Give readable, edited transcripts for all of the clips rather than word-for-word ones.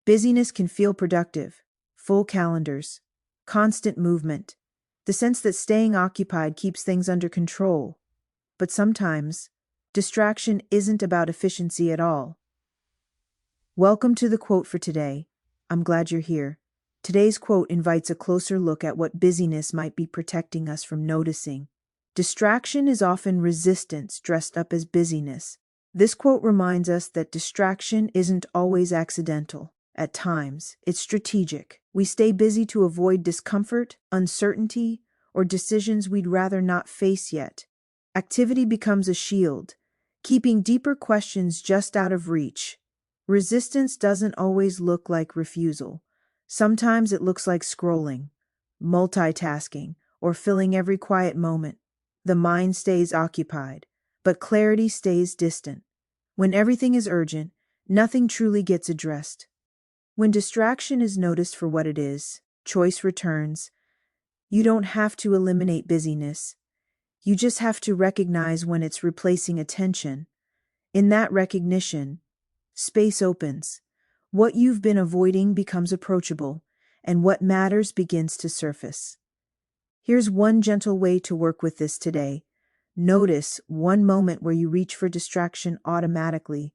Busyness can feel productive, full calendars, constant movement, the sense that staying occupied keeps things under control. But sometimes, distraction isn't about efficiency at all. Welcome to the quote for today. I'm glad you're here. Today's quote invites a closer look at what busyness might be protecting us from noticing. Distraction is often resistance dressed up as busyness. This quote reminds us that distraction isn't always accidental. At times, it's strategic. We stay busy to avoid discomfort, uncertainty, or decisions we'd rather not face yet. Activity becomes a shield, keeping deeper questions just out of reach. Resistance doesn't always look like refusal. Sometimes it looks like scrolling, multitasking, or filling every quiet moment. The mind stays occupied, but clarity stays distant. When everything is urgent, nothing truly gets addressed. When distraction is noticed for what it is, choice returns. You don't have to eliminate busyness. You just have to recognize when it's replacing attention. In that recognition, space opens. What you've been avoiding becomes approachable, and what matters begins to surface. Here's one gentle way to work with this today. Notice one moment where you reach for distraction automatically.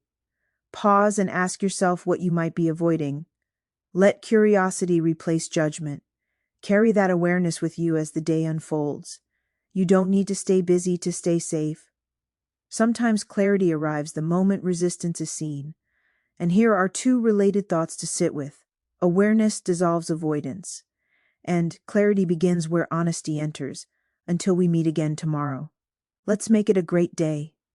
Pause and ask yourself what you might be avoiding. Let curiosity replace judgment. Carry that awareness with you as the day unfolds. You don't need to stay busy to stay safe. Sometimes clarity arrives the moment resistance is seen. And here are two related thoughts to sit with. Awareness dissolves avoidance, and clarity begins where honesty enters. Until we meet again tomorrow. Let's make it a great day.